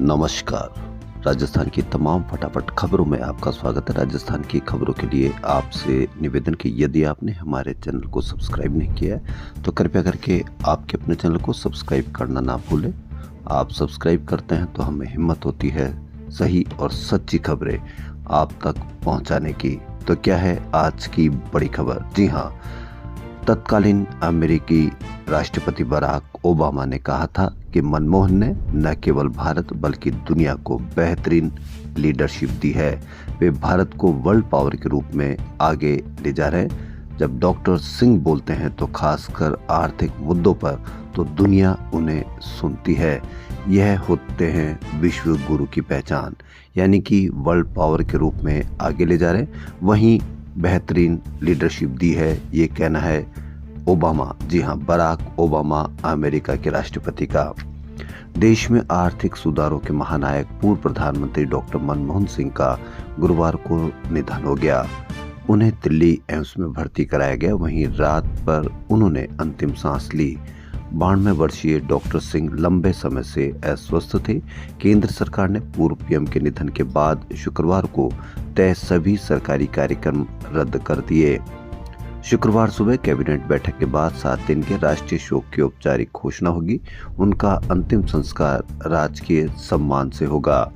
नमस्कार। राजस्थान की तमाम फटाफट खबरों में आपका स्वागत है। राजस्थान की खबरों के लिए आपसे निवेदन कि यदि आपने हमारे चैनल को सब्सक्राइब नहीं किया है तो कृपया करके आपके अपने चैनल को सब्सक्राइब करना ना भूलें। आप सब्सक्राइब करते हैं तो हमें हिम्मत होती है सही और सच्ची खबरें आप तक पहुंचाने की। तो क्या है आज की बड़ी खबर? जी हाँ, तत्कालीन अमेरिकी राष्ट्रपति बराक ओबामा ने कहा था कि मनमोहन ने न केवल भारत बल्कि दुनिया को बेहतरीन लीडरशिप दी है। वे भारत को वर्ल्ड पावर के रूप में आगे ले जा रहे हैं। जब डॉक्टर सिंह बोलते हैं तो खासकर आर्थिक मुद्दों पर तो दुनिया उन्हें सुनती है। यह होते हैं विश्व गुरु की पहचान, यानी कि वर्ल्ड पावर के रूप में आगे ले जा रहे हैं, वहीं बेहतरीन लीडरशिप दी है, ये कहना है ओबामा। जी हाँ, बराक ओबामा अमेरिका के राष्ट्रपति का। देश में आर्थिक सुधारों के महानायक पूर्व प्रधानमंत्री डॉक्टर मनमोहन सिंह का गुरुवार को निधन हो गया। उन्हें दिल्ली एम्स में भर्ती कराया गया, वहीं रात पर उन्होंने अंतिम सांस ली। 92 वर्षीय डॉक्टर सिंह लंबे समय से अस्वस्थ थे। केंद्र सरकार ने पूर्व पीएम के निधन के बाद शुक्रवार को तय सभी सरकारी कार्यक्रम रद्द कर दिए। शुक्रवार सुबह कैबिनेट बैठक के बाद 7 दिन के राष्ट्रीय शोक की औपचारिक घोषणा होगी। उनका अंतिम संस्कार राजकीय सम्मान से होगा।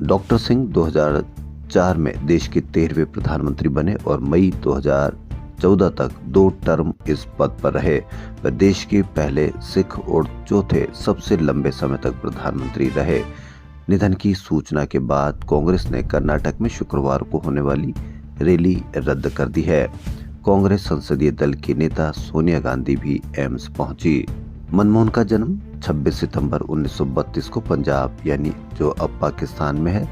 डॉक्टर सिंह 2004 में देश के 13वें प्रधानमंत्री बने और मई 2014 तक 2 टर्म इस पद पर रहे। वह देश के पहले सिख और चौथे सबसे लंबे समय तक प्रधानमंत्री रहे। निधन की सूचना के बाद कांग्रेस ने कर्नाटक में शुक्रवार को होने वाली रैली रद्द कर दी है। कांग्रेस संसदीय दल की नेता सोनिया गांधी भी एम्स पहुंची। मनमोहन का जन्म 26 सितंबर 1932 को पंजाब, यानी जो अब पाकिस्तान में है,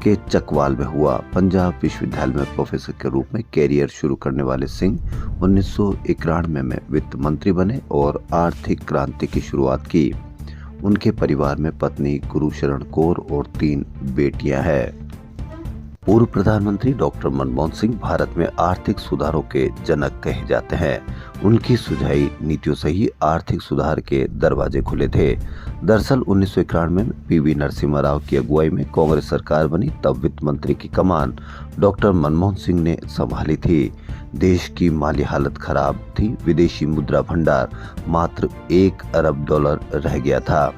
के चकवाल में हुआ। पंजाब विश्वविद्यालय में प्रोफेसर के रूप में कैरियर शुरू करने वाले सिंह 1991 में वित्त मंत्री बने और आर्थिक क्रांति की शुरुआत की। उनके परिवार में पत्नी गुरुशरण कौर और 3 बेटियां हैं। पूर्व प्रधानमंत्री डॉक्टर मनमोहन सिंह भारत में आर्थिक सुधारों के जनक कहे जाते हैं। उनकी सुझाई नीतियों से ही आर्थिक सुधार के दरवाजे खुले थे। दरअसल 1991 में पीवी नरसिम्हा राव की अगुवाई में कांग्रेस सरकार बनी, तब वित्त मंत्री की कमान डॉक्टर मनमोहन सिंह ने संभाली थी। देश की माली हालत खराब थी। विदेशी मुद्रा भंडार मात्र $1 अरब रह गया था।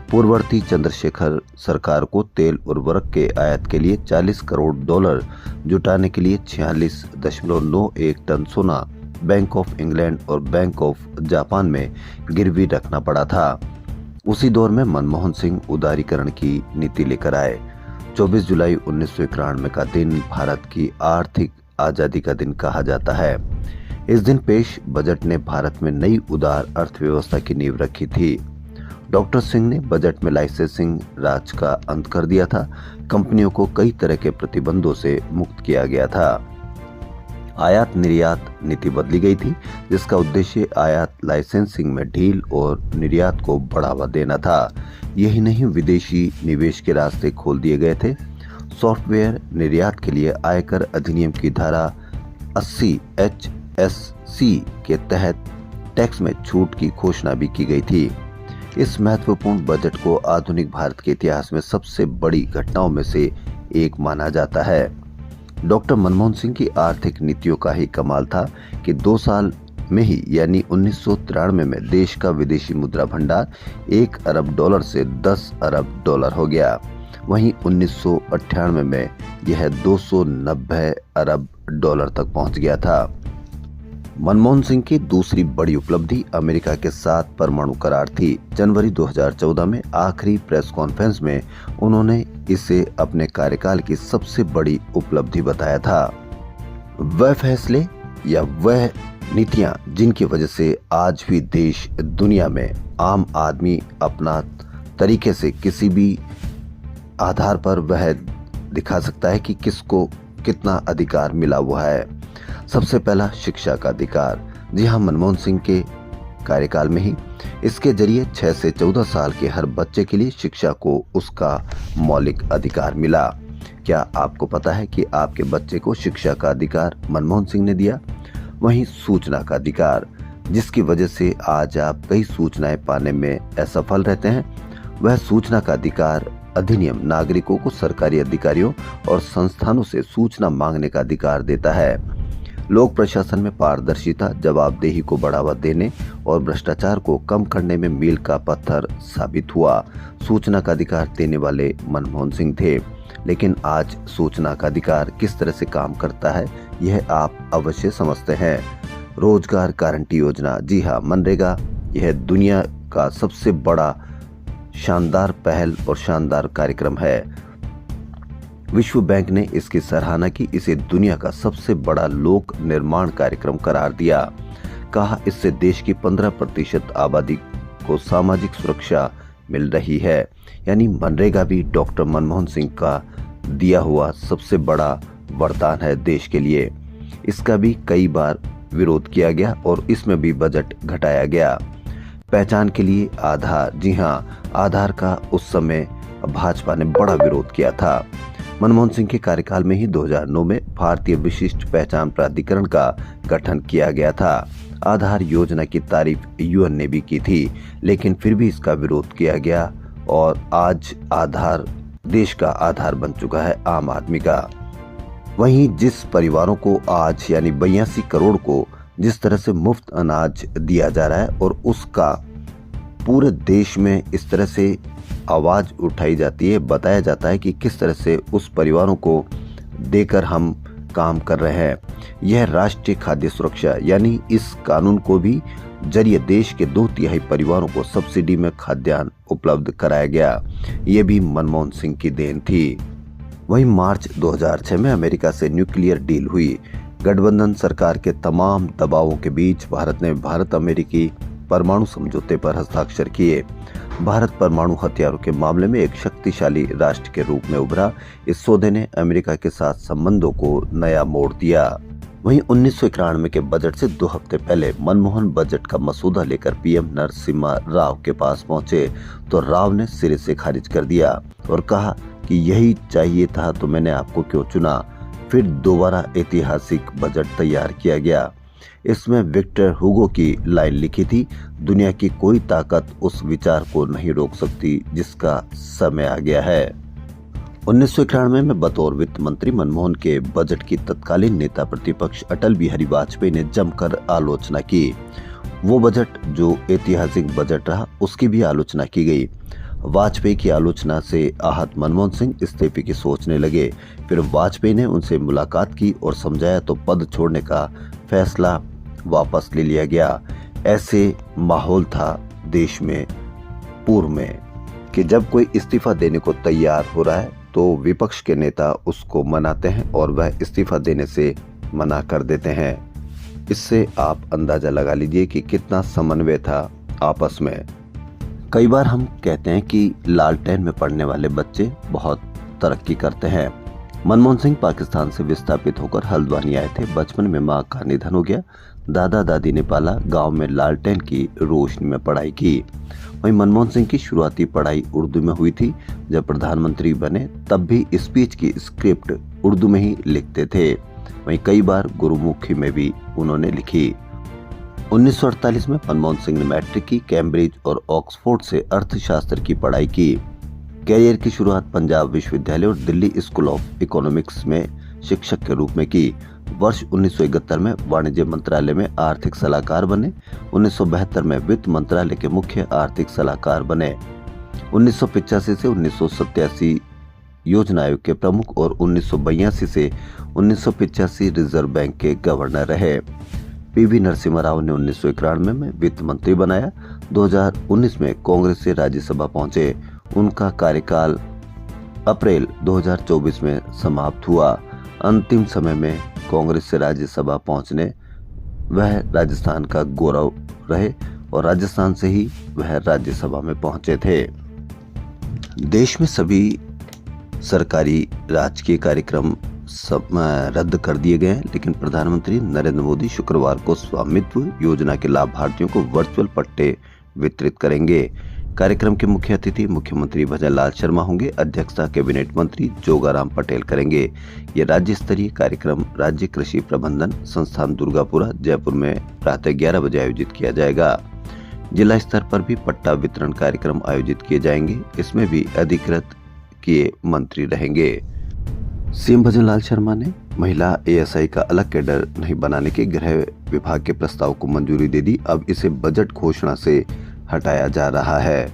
पूर्ववर्ती चंद्रशेखर सरकार को तेल उर्वरक के आयात के लिए $40 करोड़ जुटाने के लिए 46.91 टन सोना बैंक ऑफ इंग्लैंड और बैंक ऑफ जापान में गिरवी रखना पड़ा था। उसी दौर में मनमोहन सिंह उदारीकरण की नीति लेकर आए। 24 जुलाई 1991 का दिन भारत की आर्थिक आजादी का दिन कहा जाता है। इस दिन पेश बजट ने भारत में नई उदार अर्थव्यवस्था की नींव रखी थी। डॉक्टर सिंह ने बजट में लाइसेंसिंग राज का अंत कर दिया था। कंपनियों को कई तरह के प्रतिबंधों से मुक्त किया गया था। आयात निर्यात नीति बदली गई थी, जिसका उद्देश्य आयात लाइसेंसिंग में ढील और निर्यात को बढ़ावा देना था। यही नहीं, विदेशी निवेश के रास्ते खोल दिए गए थे। सॉफ्टवेयर निर्यात के लिए आयकर अधिनियम की धारा 80 HSC के तहत टैक्स में छूट की घोषणा भी की गई थी। इस महत्वपूर्ण बजट को आधुनिक भारत के इतिहास में सबसे बड़ी घटनाओं में से एक माना जाता है। डॉक्टर मनमोहन सिंह की आर्थिक नीतियों का ही कमाल था कि 2 साल में ही, यानी 1993 में देश का विदेशी मुद्रा भंडार $1 अरब से $10 अरब हो गया। वहीं 1998 में यह $290 अरब तक पहुंच गया था। मनमोहन सिंह की दूसरी बड़ी उपलब्धि अमेरिका के साथ परमाणु करार थी। जनवरी 2014 में आखिरी प्रेस कॉन्फ्रेंस में उन्होंने इसे अपने कार्यकाल की सबसे बड़ी उपलब्धि बताया था। वह फैसले या वह नीतियां जिनकी वजह से आज भी देश दुनिया में आम आदमी अपना तरीके से किसी भी आधार पर वह दिखा सकता है कि किसको कितना अधिकार मिला हुआ है। सबसे पहला, शिक्षा का अधिकार। जी हाँ, मनमोहन सिंह के कार्यकाल में ही इसके जरिए 6 से 14 साल के हर बच्चे के लिए शिक्षा को उसका मौलिक अधिकार मिला। क्या आपको पता है कि आपके बच्चे को शिक्षा का अधिकार मनमोहन सिंह ने दिया? वहीं सूचना का अधिकार, जिसकी वजह से आज आप कई सूचनाएं पाने में असफल रहते हैं, वह सूचना का अधिकार अधिनियम नागरिकों को सरकारी अधिकारियों और संस्थानों से सूचना मांगने का अधिकार देता है। लोक प्रशासन में पारदर्शिता, जवाबदेही को बढ़ावा देने और भ्रष्टाचार को कम करने में मील का पत्थर साबित हुआ। सूचना का अधिकार देने वाले मनमोहन सिंह थे, लेकिन आज सूचना का अधिकार किस तरह से काम करता है यह आप अवश्य समझते हैं। रोजगार गारंटी योजना, जी हाँ, मनरेगा यह दुनिया का सबसे बड़ा शानदार पहल और शानदार कार्यक्रम है। विश्व बैंक ने इसकी सराहना की, इसे दुनिया का सबसे बड़ा लोक निर्माण कार्यक्रम करार दिया। कहा इससे देश की 15% आबादी को सामाजिक सुरक्षा मिल रही है। यानी मनरेगा भी डॉक्टर मनमोहन सिंह का दिया हुआ सबसे बड़ा वरदान है देश के लिए। इसका भी कई बार विरोध किया गया और इसमें भी बजट घटाया गया। पहचान के लिए आधार, जी हाँ, आधार का उस समय भाजपा ने बड़ा विरोध किया था। मनमोहन सिंह के कार्यकाल में ही 2009 में भारतीय विशिष्ट पहचान प्राधिकरण का गठन किया गया था। आधार योजना की तारीफ यूएन ने भी की थी, लेकिन फिर भी इसका विरोध किया गया और आज आधार देश का आधार बन चुका है आम आदमी का। वहीं जिस परिवारों को आज यानी 82 करोड़ को जिस तरह से मुफ्त अनाज दिया जा रहा है और उसका पूरे देश में इस तरह से आवाज उठाई जाती है, बताया जाता है कि किस तरह से उस परिवारों को देकर हम काम कर रहे हैं। यह राष्ट्रीय खाद्य सुरक्षा यानी इस कानून को भी जरिए देश के 2/3 परिवारों को सब्सिडी में खाद्यान्न उपलब्ध कराया गया। ये भी मनमोहन सिंह की देन थी। वहीं मार्च 2006 में अमेरिका से न्यूक्लियर डील हुई। गठबंधन सरकार के तमाम दबावों के बीच भारत ने भारत अमेरिकी परमाणु समझौते पर हस्ताक्षर किए। भारत परमाणु हथियारों के मामले में एक शक्तिशाली राष्ट्र के रूप में उभरा। इस सौदे ने अमेरिका के साथ संबंधों को नया मोड़ दिया। वहीं 1991 के बजट से 2 हफ्ते पहले मनमोहन बजट का मसूदा लेकर पीएम नरसिम्हा राव के पास पहुंचे तो राव ने सिरे से खारिज कर दिया और कहा कि यही चाहिए था तो मैंने आपको क्यों चुना। फिर दोबारा ऐतिहासिक बजट तैयार किया गया। इसमें विक्टर हुगो की लाइन लिखी थी, दुनिया की कोई ताकत उस विचार को नहीं रोक सकती जिसका समय आ गया है। 1991 में बतौर वित्त मंत्री मनमोहन के बजट की तत्कालीन नेता प्रतिपक्ष अटल बिहारी वाजपेयी ने जमकर आलोचना की। वो बजट जो ऐतिहासिक बजट रहा उसकी भी आलोचना की गई। वाजपेयी की आलोचना से आहत मनमोहन सिंह इस्तीफे की सोचने लगे। फिर वाजपेयी ने उनसे मुलाकात की और समझाया तो पद छोड़ने का फैसला वापस ले लिया गया। ऐसे माहौल था देश में पूर्व में कि जब कोई इस्तीफा देने को तैयार हो रहा है तो विपक्ष के नेता उसको मनाते हैं और वह इस्तीफा देने से मना कर देते हैं। इससे आप अंदाजा लगा लीजिए कि कितना समन्वय था आपस में। कई बार हम कहते हैं कि लालटेन में पढ़ने वाले बच्चे बहुत तरक्की करते हैं। मनमोहन सिंह पाकिस्तान से विस्थापित होकर हल्द्वानी आए थे। बचपन में मां का निधन हो गया। दादा दादी ने पाला। गांव में लालटेन की रोशनी में पढ़ाई की। वहीं मनमोहन सिंह की शुरुआती पढ़ाई उर्दू में हुई थी। जब प्रधानमंत्री बने तब भी स्पीच की स्क्रिप्ट उर्दू में ही लिखते थे। वहीं कई बार गुरुमुखी में भी उन्होंने लिखी। 1948 में मनमोहन सिंह ने मैट्रिक की। कैम्ब्रिज और ऑक्सफोर्ड से अर्थशास्त्र की पढ़ाई की। कैरियर की शुरुआत पंजाब विश्वविद्यालय और दिल्ली स्कूल ऑफ इकोनॉमिक्स में शिक्षक के रूप में की। वर्ष 1971 में वाणिज्य मंत्रालय में आर्थिक सलाहकार बने। 1972 में वित्त मंत्रालय के मुख्य आर्थिक सलाहकार बने। 1985 से 1987 योजना आयोग के प्रमुख और 1982 से 1985 रिजर्व बैंक के गवर्नर रहे। पीवी नरसिम्हा राव ने 1991 में वित्त मंत्री बनाया। 2019 में कांग्रेस से राज्यसभा पहुंचे। उनका कार्यकाल अप्रैल 2024 में समाप्त हुआ। अंतिम समय में कांग्रेस से राज्यसभा पहुंचने वह राजस्थान का गौरव रहे और राजस्थान से ही वह राज्यसभा में पहुंचे थे। देश में सभी सरकारी राजकीय कार्यक्रम रद्द कर दिए गए हैं, लेकिन प्रधानमंत्री नरेंद्र मोदी शुक्रवार को स्वामित्व योजना के लाभार्थियों को वर्चुअल पट्टे वितरित करेंगे। कार्यक्रम के मुख्य अतिथि मुख्यमंत्री भजनलाल शर्मा होंगे। अध्यक्षता कैबिनेट मंत्री जोगाराम पटेल करेंगे। ये राज्य स्तरीय कार्यक्रम राज्य कृषि प्रबंधन संस्थान दुर्गापुरा जयपुर में प्रातः 11 बजे आयोजित किया जाएगा। जिला स्तर पर भी पट्टा वितरण कार्यक्रम आयोजित किए जाएंगे। इसमें भी अधिकृत के मंत्री रहेंगे। सीएम भजनलाल शर्मा ने महिला एएसआई का अलग कैडर नहीं बनाने के गृह विभाग के प्रस्ताव को मंजूरी दे दी। अब इसे बजट घोषणा से हटाया जा रहा है,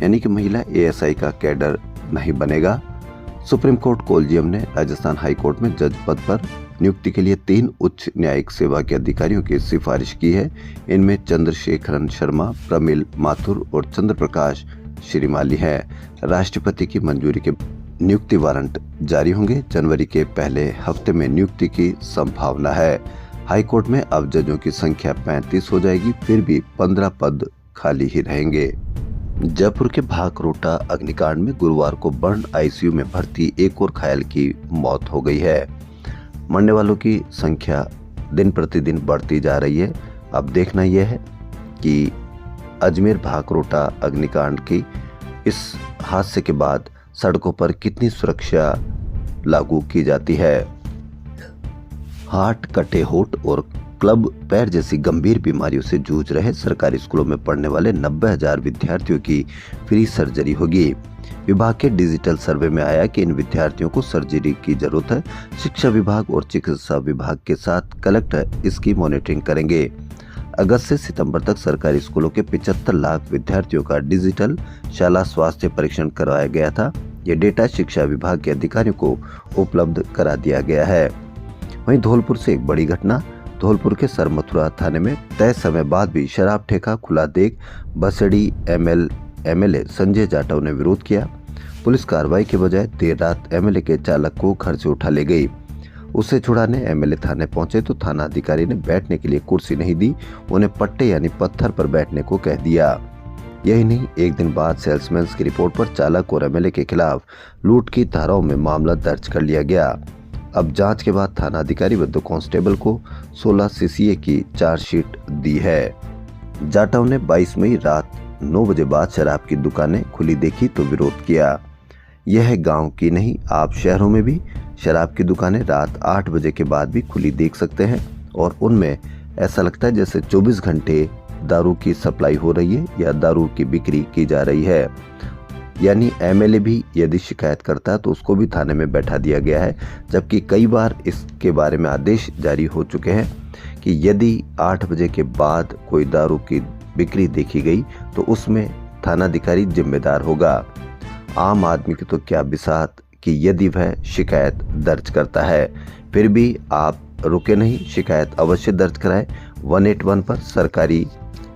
यानी कि महिला एएसआई का कैडर नहीं बनेगा। सुप्रीम कोर्ट कोलिजियम ने राजस्थान हाई कोर्ट में जज पद पर नियुक्ति के लिए 3 उच्च न्यायिक सेवा के अधिकारियों की सिफारिश की है। इनमें चंद्रशेखरन शर्मा, प्रमिल माथुर और चंद्र प्रकाश श्रीमाली हैं। राष्ट्रपति की मंजूरी के नियुक्ति वारंट जारी होंगे। जनवरी के पहले हफ्ते में नियुक्ति की संभावना है। हाई कोर्ट में अब जजों की संख्या 35 हो जाएगी, फिर भी 15 पद खाली ही रहेंगे। जयपुर के भाकरोटा अग्निकांड में गुरुवार को बर्न आईसीयू में भर्ती एक और घायल की मौत हो गई है। मरने वालों की संख्या दिन प्रतिदिन बढ़ती जा रही है। अब देखना यह है कि अजमेर भाकरोटा अग्निकांड की इस हादसे के बाद सड़कों पर कितनी सुरक्षा लागू की जाती है। हार्ट, कटे होठ और क्लब पैर जैसी गंभीर बीमारियों से जूझ रहे सरकारी स्कूलों में पढ़ने वाले 90,000 विद्यार्थियों की फ्री सर्जरी होगी। विभाग के डिजिटल सर्वे में आया कि इन विद्यार्थियों को सर्जरी की जरूरत है। शिक्षा विभाग और चिकित्सा विभाग के साथ कलेक्टर इसकी मॉनिटरिंग करेंगे। अगस्त से सितंबर तक सरकारी स्कूलों के 75 लाख विद्यार्थियों का डिजिटल शाला स्वास्थ्य परीक्षण करवाया गया था। ये डेटा शिक्षा विभाग के अधिकारियों को उपलब्ध करा दिया गया है। वहीं धौलपुर से एक बड़ी घटना। धौलपुर के सरमथुरा थाने में तय समय बाद भी शराब ठेका खुला देख बसड़ी एमएलए संजय जाटव ने विरोध किया। पुलिस कार्रवाई के बजाय देर रात एमएलए के चालक को घर से उठा ले गई। उसे छुड़ाने एमएलए थाने पहुंचे तो थाना अधिकारी ने बैठने के लिए कुर्सी नहीं दी, उन्हें पट्टे यानी पत्थर पर बैठने को कह दिया। यही नहीं, एक दिन बाद सेल्समैन की रिपोर्ट पर चालक और एमएलए के खिलाफ लूट की धाराओं में मामला दर्ज कर लिया गया। अब जांच के बाद थाना अधिकारी व 2 कांस्टेबल को 16 सीसीए की चार्जशीट दी है। जाटव ने 22 मई रात 9 बजे बाद शराब की दुकानें खुली देखी तो विरोध किया। यह गांव की नहीं, आप शहरों में भी शराब की दुकानें रात 8 बजे के बाद भी खुली देख सकते हैं और उनमें ऐसा लगता है जैसे 24 घंटे दारू की सप्लाई हो रही है या दारू की बिक्री की जा रही है। यानी एमएलए भी यदि शिकायत करता है तो उसको भी थाने में बैठा दिया गया है, जबकि कई बार इसके बारे में आदेश जारी हो चुके हैं कि यदि 8 बजे के बाद कोई दारू की बिक्री देखी गई तो उसमें थानाधिकारी जिम्मेदार होगा। आम आदमी की तो क्या बिसात कि यदि वह शिकायत दर्ज करता है, फिर भी आप रुके नहीं, शिकायत अवश्य दर्ज कराएं। 181 पर सरकारी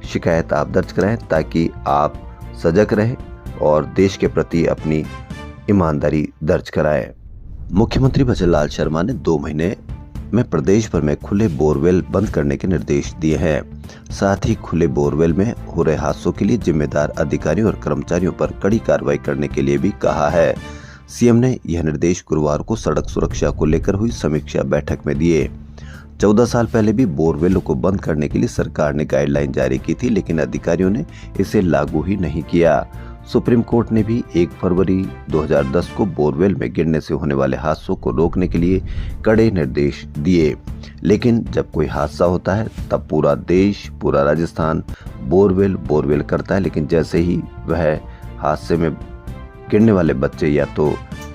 शिकायत आप दर्ज कराएं ताकि आप सजग रहें और देश के प्रति अपनी ईमानदारी दर्ज कराएं। मुख्यमंत्री भजनलाल शर्मा ने 2 महीने में प्रदेश भर में खुले बोरवेल बंद करने के निर्देश दिए हैं। साथ ही खुले बोरवेल में हो रहे हादसों के लिए जिम्मेदार अधिकारियों और कर्मचारियों पर कड़ी कार्रवाई करने के लिए भी कहा है। सीएम ने यह निर्देश गुरुवार को सड़क सुरक्षा को लेकर हुई समीक्षा बैठक में दिए। 14 साल पहले भी बोरवेलों को बंद करने के लिए सरकार ने गाइडलाइन जारी की थी, लेकिन अधिकारियों ने इसे लागू ही नहीं किया। सुप्रीम कोर्ट ने भी 1 फरवरी 2010 को बोरवेल में गिरने से होने वाले हादसों को रोकने के लिए कड़े निर्देश दिए, लेकिन जब कोई हादसा होता है तब पूरा देश, पूरा राजस्थान बोरवेल करता है। लेकिन जैसे ही वह हादसे में गिरने वाले बच्चे या तो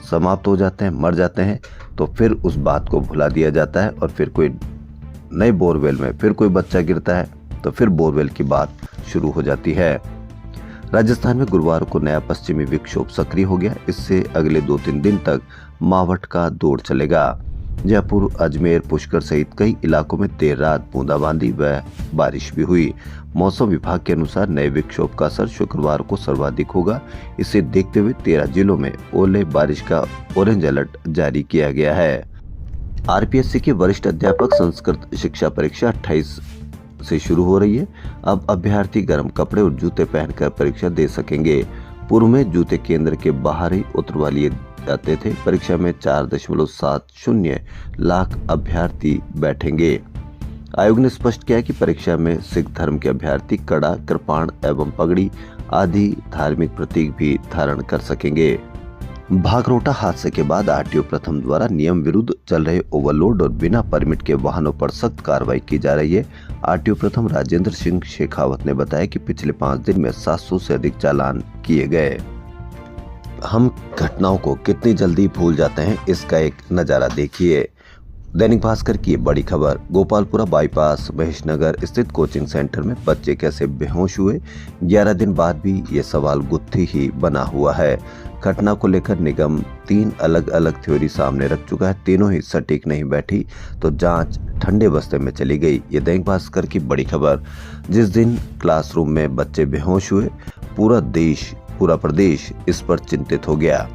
समाप्त हो जाते हैं, मर जाते हैं, तो फिर उस बात को भुला दिया जाता है और फिर कोई नए बोरवेल में फिर कोई बच्चा गिरता है तो फिर बोरवेल की बात शुरू हो जाती है। राजस्थान में गुरुवार को नया पश्चिमी विक्षोभ सक्रिय हो गया। इससे अगले 2-3 दिन तक मावठ का दौर चलेगा। जयपुर, अजमेर, पुष्कर सहित कई इलाकों में देर रात बूंदाबांदी व बारिश भी हुई। मौसम विभाग के अनुसार नए विक्षोभ का असर शुक्रवार को सर्वाधिक होगा। इसे देखते हुए 13 जिलों में ओले बारिश का ऑरेंज अलर्ट जारी किया गया है। आरपीएससी के वरिष्ठ अध्यापक संस्कृत शिक्षा परीक्षा 28 से शुरू हो रही है। अब अभ्यर्थी गर्म कपड़े और जूते पहनकर परीक्षा दे सकेंगे। पूर्व में जूते केंद्र के बाहर ही उतरवा लिए जाते थे। परीक्षा में 4.70 लाख अभ्यर्थी बैठेंगे। आयोग ने स्पष्ट किया कि परीक्षा में सिख धर्म के अभ्यर्थी कड़ा, कृपाण एवं पगड़ी आदि धार्मिक प्रतीक भी धारण कर सकेंगे। भागरोटा हादसे के बाद आरटीओ प्रथम द्वारा नियम विरुद्ध चल रहे ओवरलोड और बिना परमिट के वाहनों पर सख्त कार्रवाई की जा रही है। आरटीओ प्रथम राजेंद्र सिंह शेखावत ने बताया कि पिछले 5 दिन में 700 से अधिक चालान किए गए। हम घटनाओं को कितनी जल्दी भूल जाते हैं, इसका एक नज़ारा देखिए। दैनिक भास्कर की बड़ी खबर, गोपालपुरा बाईपास महेशनगर स्थित कोचिंग सेंटर में बच्चे कैसे बेहोश हुए, 11 दिन बाद भी ये सवाल गुत्थी ही बना हुआ है। घटना को लेकर निगम 3 अलग अलग थ्योरी सामने रख चुका है, तीनों ही सटीक नहीं बैठी तो जांच ठंडे बस्ते में चली गई। ये दैनिक भास्कर की बड़ी खबर। जिस दिन क्लासरूम में बच्चे बेहोश हुए, पूरा प्रदेश इस पर चिंतित हो गया।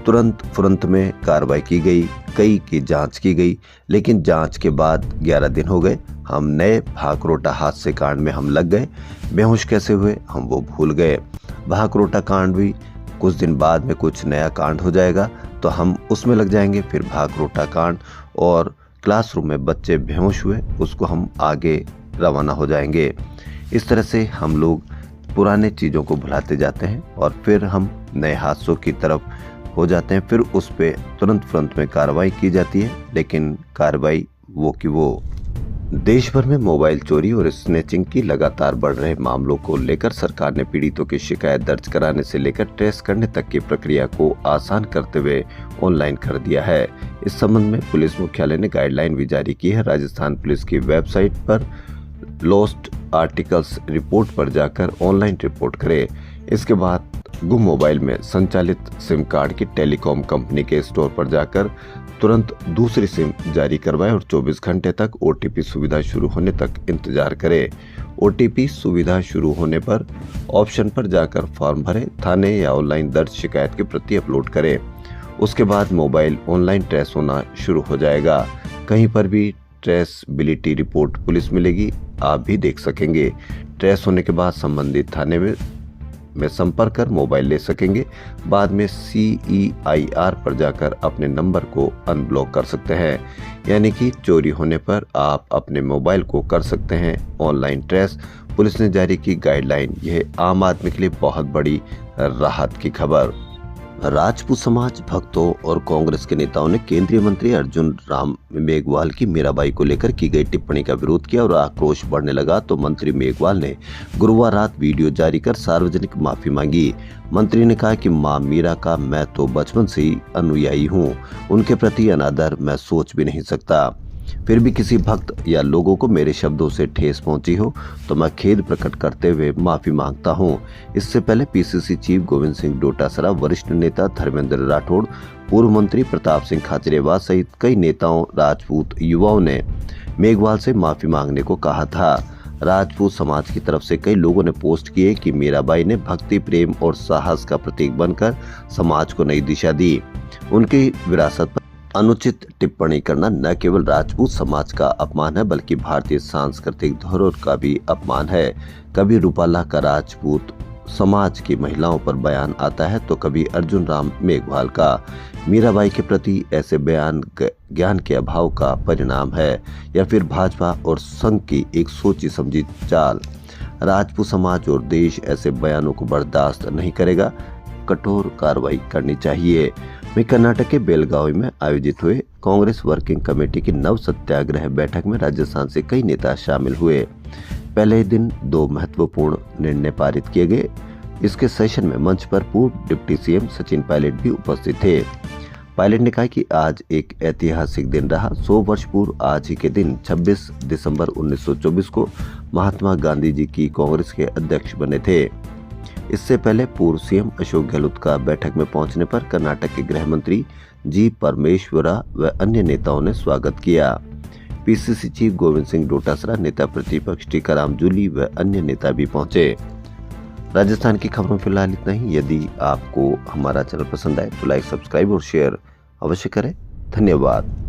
तुरंत में कार्रवाई की गई, कई की जांच की गई, लेकिन जांच के बाद 11 दिन हो गए, हम नए भाकरोटा हादसे कांड में हम लग गए। बेहोश कैसे हुए हम वो भूल गए। भाकरोटा कांड भी कुछ दिन बाद में कुछ नया कांड हो जाएगा तो हम उसमें लग जाएंगे, फिर भाकरोटा कांड और क्लासरूम में बच्चे बेहोश हुए उसको हम आगे रवाना हो जाएंगे। इस तरह से हम लोग पुराने चीज़ों को भुलाते जाते हैं और फिर हम नए हादसों की तरफ हो जाते हैं, फिर उस पे तुरंत में कार्रवाई की जाती है, लेकिन कार्रवाई वो की वो। देश भर में मोबाइल चोरी और स्नैचिंग की लगातार बढ़ रहे मामलों को लेकर सरकार ने पीड़ितों की शिकायत दर्ज कराने से लेकर ट्रेस करने तक की प्रक्रिया को आसान करते हुए ऑनलाइन कर दिया है। इस संबंध में पुलिस मुख्यालय ने गाइडलाइन भी जारी की है। राजस्थान पुलिस की वेबसाइट पर लॉस्ट आर्टिकल्स रिपोर्ट पर जाकर ऑनलाइन रिपोर्ट करें। इसके बाद गुम मोबाइल में संचालित सिम कार्ड की टेलीकॉम कंपनी के स्टोर पर जाकर तुरंत दूसरी सिम जारी करवाएं और 24 घंटे तक ओटीपी सुविधा शुरू होने तक इंतजार करें। ओटीपी सुविधा शुरू होने पर ऑप्शन पर जाकर फॉर्म भरें, थाने या ऑनलाइन दर्ज शिकायत की प्रति अपलोड करें। उसके बाद मोबाइल ऑनलाइन ट्रेस होना शुरू हो जाएगा। कहीं पर भी ट्रेसबिलिटी रिपोर्ट पुलिस मिलेगी, आप भी देख सकेंगे। ट्रेस होने के बाद संबंधित थाने में संपर्क कर मोबाइल ले सकेंगे। बाद में CEIR पर जाकर अपने नंबर को अनब्लॉक कर सकते हैं, यानी कि चोरी होने पर आप अपने मोबाइल को कर सकते हैं ऑनलाइन ट्रेस। पुलिस ने जारी की गाइडलाइन, यह आम आदमी के लिए बहुत बड़ी राहत की खबर। राजपूत समाज, भक्तों और कांग्रेस के नेताओं ने केंद्रीय मंत्री अर्जुन राम मेघवाल की मीराबाई को लेकर की गई टिप्पणी का विरोध किया और आक्रोश बढ़ने लगा तो मंत्री मेघवाल ने गुरुवार रात वीडियो जारी कर सार्वजनिक माफी मांगी। मंत्री ने कहा कि मां मीरा का मैं तो बचपन से ही अनुयायी हूं, उनके प्रति अनादर मैं सोच भी नहीं सकता। फिर भी किसी भक्त या लोगों को मेरे शब्दों से ठेस पहुंची हो तो मैं खेद प्रकट करते हुए माफी मांगता हूं। इससे पहले PCC चीफ गोविंद सिंह डोटासरा, वरिष्ठ नेता धर्मेंद्र राठौड़, पूर्व मंत्री प्रताप सिंह खाचरियावास सहित कई नेताओं, राजपूत युवाओं ने मेघवाल से माफी मांगने को कहा था। राजपूत समाज की तरफ से कई लोगों ने पोस्ट किए कि मीराबाई ने भक्ति, प्रेम और साहस का प्रतीक बनकर समाज को नई दिशा दी। उनकी विरासत पर अनुचित टिप्पणी करना न केवल राजपूत समाज का अपमान है बल्कि भारतीय सांस्कृतिक धरोहर का भी अपमान है। कभी रूपाला का राजपूत समाज की महिलाओं पर बयान आता है तो कभी अर्जुन राम मेघवाल का। मीराबाई के प्रति ऐसे बयान ज्ञान के अभाव का परिणाम है या फिर भाजपा और संघ की एक सोची समझी चाल। राजपूत समाज और देश ऐसे बयानों को बर्दाश्त नहीं करेगा, कठोर कार्रवाई करनी चाहिए। कर्नाटक के बेलगावी में आयोजित हुए कांग्रेस वर्किंग कमेटी की नव सत्याग्रह बैठक में राजस्थान से कई नेता शामिल हुए। पहले दिन 2 महत्वपूर्ण निर्णय पारित किए गए। इसके सेशन में मंच पर पूर्व डिप्टी CM सचिन पायलट भी उपस्थित थे। पायलट ने कहा कि आज एक ऐतिहासिक दिन रहा। 100 वर्ष पूर्व आज ही के दिन 26 दिसंबर 1924 को महात्मा गांधी जी की कांग्रेस के अध्यक्ष बने थे। इससे पहले पूर्व CM अशोक गहलोत का बैठक में पहुंचने पर कर्नाटक के गृह मंत्री G परमेश्वरा व अन्य नेताओं ने स्वागत किया। PCC चीफ गोविंद सिंह डोटासरा, नेता प्रतिपक्ष टीकाराम जूली व अन्य नेता भी पहुंचे। राजस्थान की खबरों फिलहाल इतना ही। यदि आपको हमारा चैनल पसंद आए तो लाइक, सब्सक्राइब और शेयर अवश्य करें। धन्यवाद।